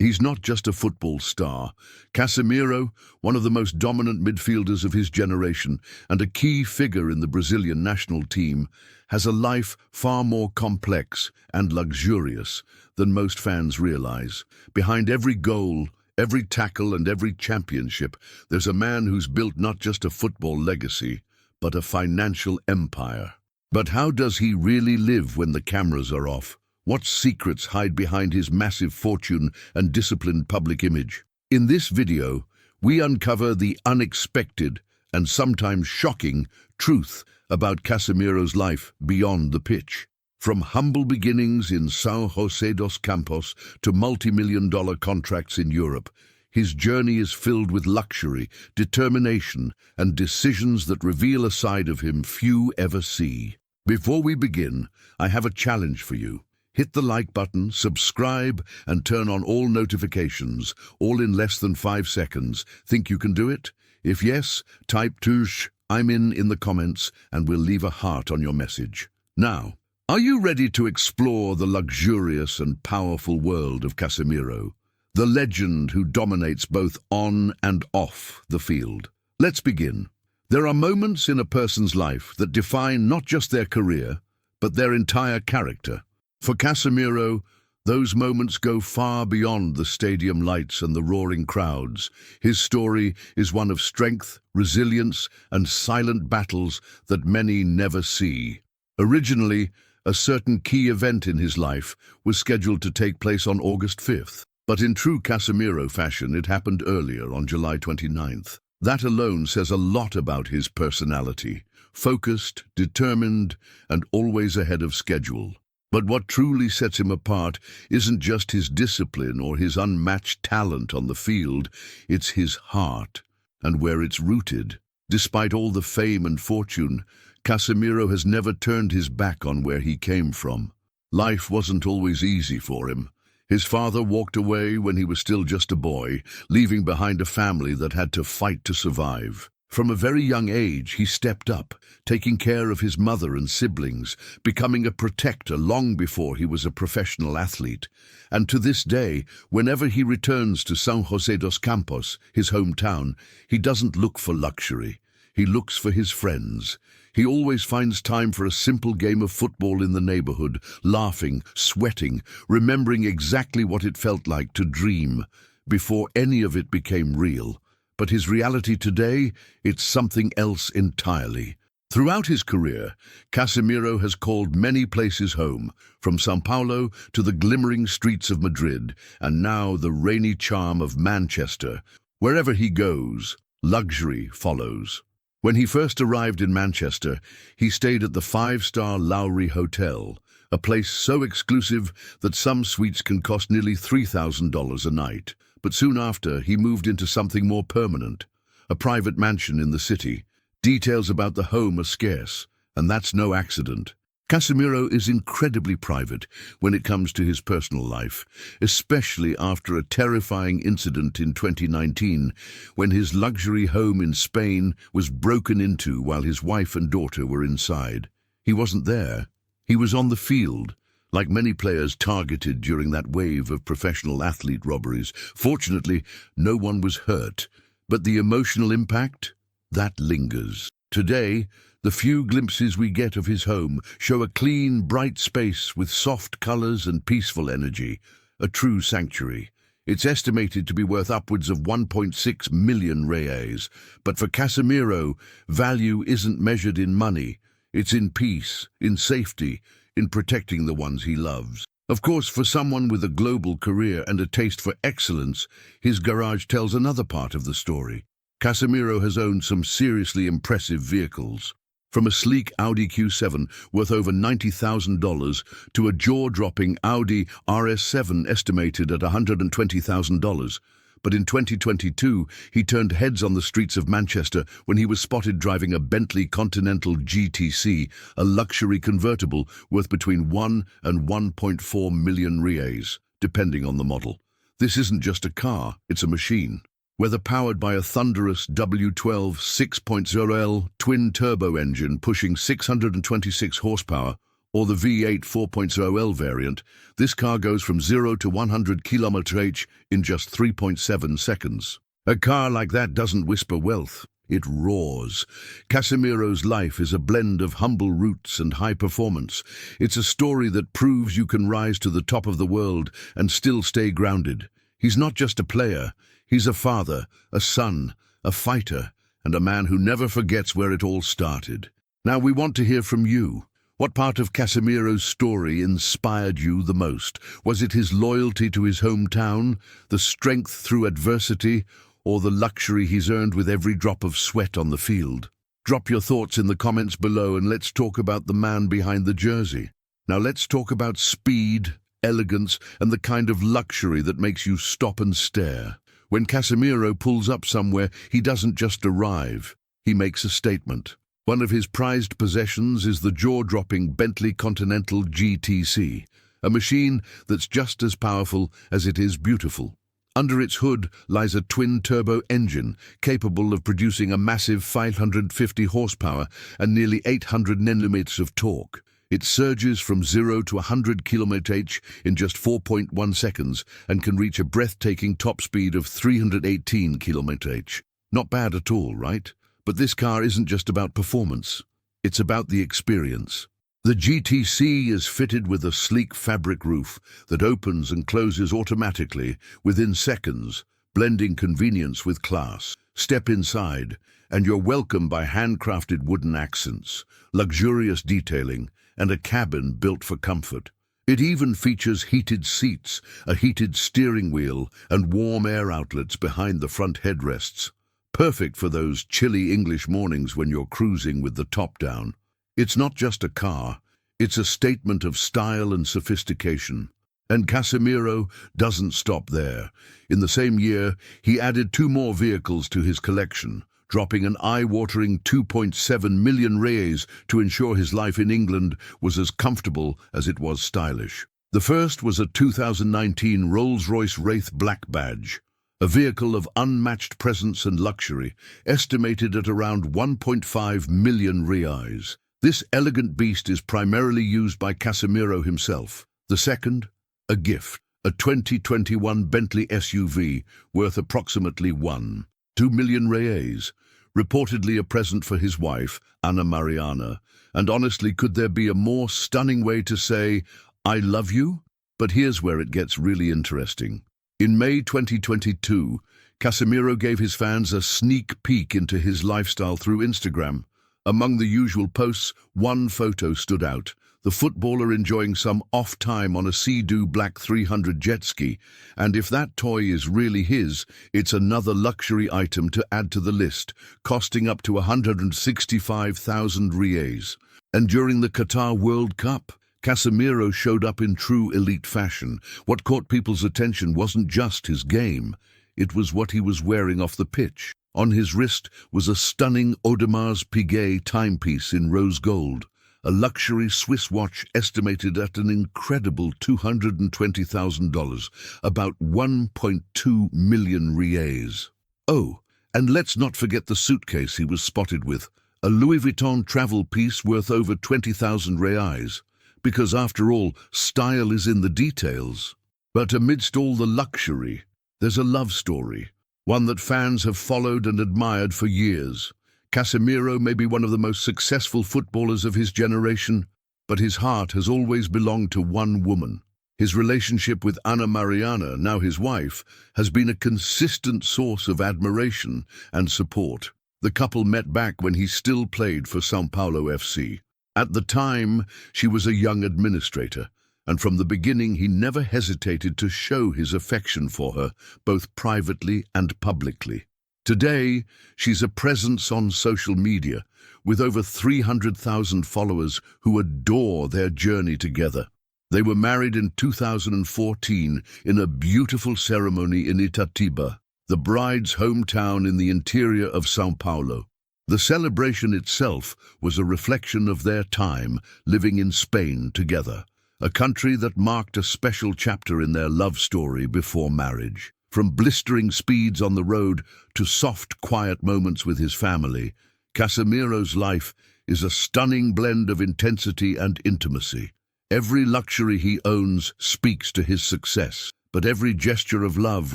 He's not just a football star. Casemiro, one of the most dominant midfielders of his generation and a key figure in the Brazilian national team, has a life far more complex and luxurious than most fans realize. Behind every goal, every tackle and every championship, there's a man who's built not just a football legacy, but a financial empire. But how does he really live when the cameras are off? What secrets hide behind his massive fortune and disciplined public image? In this video, we uncover the unexpected and sometimes shocking truth about Casemiro's life beyond the pitch. From humble beginnings in São José dos Campos to multi-million-dollar contracts in Europe, his journey is filled with luxury, determination, and decisions that reveal a side of him few ever see. Before we begin, I have a challenge for you. Hit the like button, subscribe, and turn on all notifications, all in less than 5 seconds. Think you can do it? If yes, type "Tush, I'm in the comments, and we'll leave a heart on your message. Now, are you ready to explore the luxurious and powerful world of Casemiro, the legend who dominates both on and off the field? Let's begin. There are moments in a person's life that define not just their career, but their entire character. For Casemiro, those moments go far beyond the stadium lights and the roaring crowds. His story is one of strength, resilience, and silent battles that many never see. Originally, a certain key event in his life was scheduled to take place on August 5th, but in true Casemiro fashion, it happened earlier on July 29th. That alone says a lot about his personality: focused, determined, and always ahead of schedule. But what truly sets him apart isn't just his discipline or his unmatched talent on the field, it's his heart and where it's rooted. Despite all the fame and fortune, Casemiro has never turned his back on where he came from. Life wasn't always easy for him. His father walked away when he was still just a boy, leaving behind a family that had to fight to survive. From a very young age, he stepped up, taking care of his mother and siblings, becoming a protector long before he was a professional athlete. And to this day, whenever he returns to São José dos Campos, his hometown, he doesn't look for luxury. He looks for his friends. He always finds time for a simple game of football in the neighborhood, laughing, sweating, remembering exactly what it felt like to dream before any of it became real. But his reality today, it's something else entirely. Throughout his career, Casemiro has called many places home, from São Paulo to the glimmering streets of Madrid, and now the rainy charm of Manchester. Wherever he goes, luxury follows. When he first arrived in Manchester, he stayed at the 5-star Lowry Hotel, a place so exclusive that some suites can cost nearly $3,000 a night. But soon after, he moved into something more permanent, a private mansion in the city. Details about the home are scarce, and that's no accident. Casemiro is incredibly private when it comes to his personal life, especially after a terrifying incident in 2019 when his luxury home in Spain was broken into while his wife and daughter were inside. He wasn't there. He was on the field, like many players targeted during that wave of professional athlete robberies. Fortunately, no one was hurt, but the emotional impact, that lingers. Today, the few glimpses we get of his home show a clean, bright space with soft colors and peaceful energy, a true sanctuary. It's estimated to be worth upwards of 1.6 million reais, but for Casemiro, value isn't measured in money. It's in peace, in safety, in protecting the ones he loves. Of course, for someone with a global career and a taste for excellence, his garage tells another part of the story. Casemiro has owned some seriously impressive vehicles, from a sleek Audi Q7 worth over $90,000 to a jaw-dropping Audi RS7 estimated at $120,000. But in 2022, he turned heads on the streets of Manchester when he was spotted driving a Bentley Continental GTC, a luxury convertible worth between 1 and 1.4 million reais, depending on the model. This isn't just a car, it's a machine. Whether powered by a thunderous W12 6.0L twin-turbo engine pushing 626 horsepower, or the V8 4.0L variant, this car goes from 0 to 100 km/h in just 3.7 seconds. A car like that doesn't whisper wealth, it roars. Casemiro's life is a blend of humble roots and high performance. It's a story that proves you can rise to the top of the world and still stay grounded. He's not just a player, he's a father, a son, a fighter, and a man who never forgets where it all started. Now we want to hear from you. What part of Casemiro's story inspired you the most? Was it his loyalty to his hometown, the strength through adversity, or the luxury he's earned with every drop of sweat on the field? Drop your thoughts in the comments below and let's talk about the man behind the jersey. Now let's talk about speed, elegance, and the kind of luxury that makes you stop and stare. When Casemiro pulls up somewhere, he doesn't just arrive, he makes a statement. One of his prized possessions is the jaw-dropping Bentley Continental GTC, a machine that's just as powerful as it is beautiful. Under its hood lies a twin-turbo engine capable of producing a massive 550 horsepower and nearly 800 Nm of torque. It surges from 0 to 100 km/h in just 4.1 seconds and can reach a breathtaking top speed of 318 km/h. Not bad at all, right? But this car isn't just about performance, it's about the experience. The GTC is fitted with a sleek fabric roof that opens and closes automatically within seconds, blending convenience with class. Step inside, and you're welcomed by handcrafted wooden accents, luxurious detailing, and a cabin built for comfort. It even features heated seats, a heated steering wheel, and warm air outlets behind the front headrests. Perfect for those chilly English mornings when you're cruising with the top down. It's not just a car, it's a statement of style and sophistication. And Casemiro doesn't stop there. In the same year, he added 2 more vehicles to his collection, dropping an eye-watering 2.7 million reais to ensure his life in England was as comfortable as it was stylish. The first was a 2019 Rolls-Royce Wraith Black Badge, a vehicle of unmatched presence and luxury, estimated at around 1.5 million reais. This elegant beast is primarily used by Casemiro himself. The second, a gift, a 2021 Bentley SUV worth approximately 1.2 million reais, reportedly a present for his wife, Ana Mariana. And honestly, could there be a more stunning way to say, "I love you"? But here's where it gets really interesting. In May 2022, Casemiro gave his fans a sneak peek into his lifestyle through Instagram. Among the usual posts, one photo stood out, the footballer enjoying some off time on a Sea-Doo Black 300 jet ski. And if that toy is really his, it's another luxury item to add to the list, costing up to 165,000 reais. And during the Qatar World Cup, Casemiro showed up in true elite fashion. What caught people's attention wasn't just his game, it was what he was wearing off the pitch. On his wrist was a stunning Audemars Piguet timepiece in rose gold, a luxury Swiss watch estimated at an incredible $220,000, about 1.2 million reais. Oh, and let's not forget the suitcase he was spotted with, a Louis Vuitton travel piece worth over 20,000 reais. Because after all, style is in the details. But amidst all the luxury, there's a love story, one that fans have followed and admired for years. Casemiro may be one of the most successful footballers of his generation, but his heart has always belonged to one woman. His relationship with Ana Mariana, now his wife, has been a consistent source of admiration and support. The couple met back when he still played for São Paulo FC. At the time, she was a young administrator, and from the beginning he never hesitated to show his affection for her, both privately and publicly. Today, she's a presence on social media, with over 300,000 followers who adore their journey together. They were married in 2014 in a beautiful ceremony in Itatiba, the bride's hometown in the interior of São Paulo. The celebration itself was a reflection of their time living in Spain together, a country that marked a special chapter in their love story before marriage. From blistering speeds on the road to soft, quiet moments with his family, Casemiro's life is a stunning blend of intensity and intimacy. Every luxury he owns speaks to his success, but every gesture of love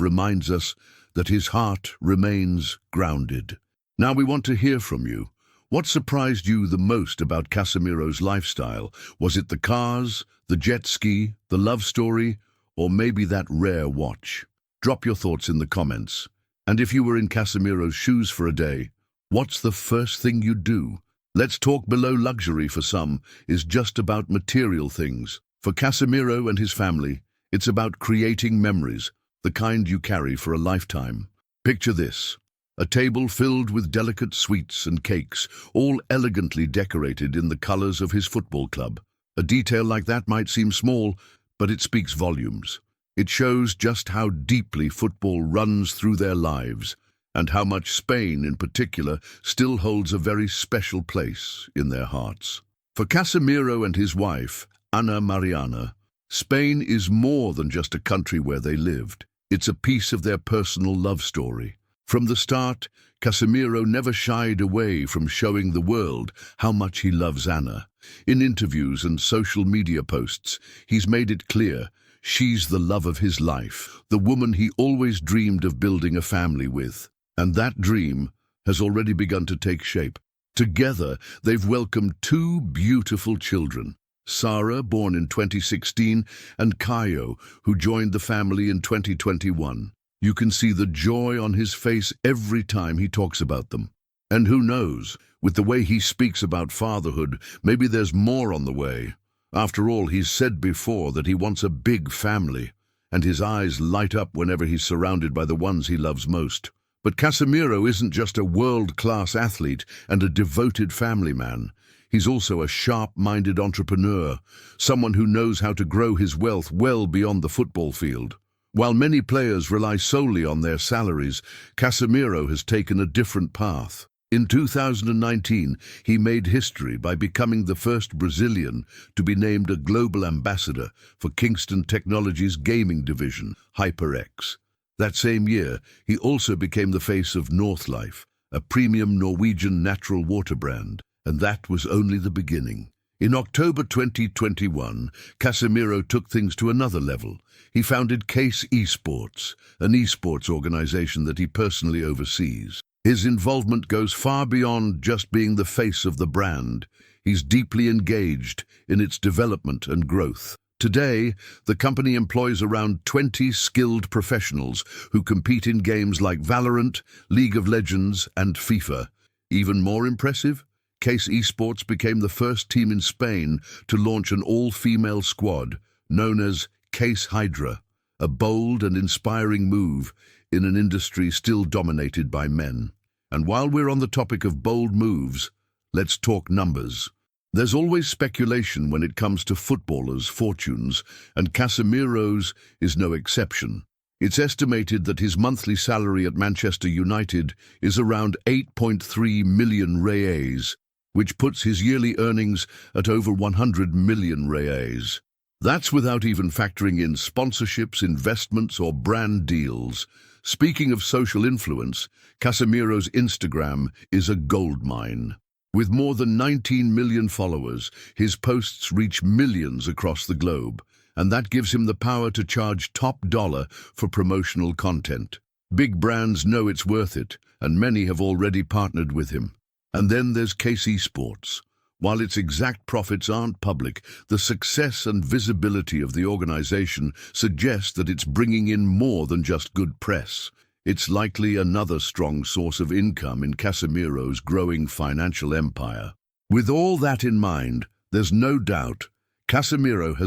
reminds us that his heart remains grounded. Now we want to hear from you. What surprised you the most about Casemiro's lifestyle? Was it the cars, the jet ski, the love story, or maybe that rare watch? Drop your thoughts in the comments. And if you were in Casemiro's shoes for a day, what's the first thing you'd do? Let's talk below. Luxury for some is just about material things. For Casemiro and his family, it's about creating memories, the kind you carry for a lifetime. Picture this: a table filled with delicate sweets and cakes, all elegantly decorated in the colors of his football club. A detail like that might seem small, but it speaks volumes. It shows just how deeply football runs through their lives, and how much Spain, in particular, still holds a very special place in their hearts. For Casemiro and his wife, Ana Mariana, Spain is more than just a country where they lived. It's a piece of their personal love story. From the start, Casemiro never shied away from showing the world how much he loves Ana. In interviews and social media posts, he's made it clear she's the love of his life, the woman he always dreamed of building a family with. And that dream has already begun to take shape. Together, they've welcomed two beautiful children, Sara, born in 2016, and Caio, who joined the family in 2021. You can see the joy on his face every time he talks about them. And who knows, with the way he speaks about fatherhood, maybe there's more on the way. After all, he's said before that he wants a big family, and his eyes light up whenever he's surrounded by the ones he loves most. But Casemiro isn't just a world-class athlete and a devoted family man. He's also a sharp-minded entrepreneur, someone who knows how to grow his wealth well beyond the football field. While many players rely solely on their salaries, Casemiro has taken a different path. In 2019, he made history by becoming the first Brazilian to be named a global ambassador for Kingston Technology's gaming division, HyperX. That same year, he also became the face of Northlife, a premium Norwegian natural water brand, and that was only the beginning. In October 2021, Casemiro took things to another level. He founded Casemiro'S, an esports organization that he personally oversees. His involvement goes far beyond just being the face of the brand. He's deeply engaged in its development and growth. Today, the company employs around 20 skilled professionals who compete in games like Valorant, League of Legends, and FIFA. Even more impressive, Casemiro'S became the first team in Spain to launch an all-female squad, known as Case Hydra, a bold and inspiring move in an industry still dominated by men. And while we're on the topic of bold moves, let's talk numbers. There's always speculation when it comes to footballers' fortunes, and Casemiro's is no exception. It's estimated that his monthly salary at Manchester United is around 8.3 million reais, which puts his yearly earnings at over 100 million reais. That's without even factoring in sponsorships, investments, or brand deals. Speaking of social influence, Casemiro's Instagram is a goldmine. With more than 19 million followers, his posts reach millions across the globe, and that gives him the power to charge top dollar for promotional content. Big brands know it's worth it, and many have already partnered with him. And then there's Casemiro'S. While its exact profits aren't public, the success and visibility of the organization suggest that it's bringing in more than just good press. It's likely another strong source of income in Casemiro's growing financial empire. With all that in mind, there's no doubt Casemiro has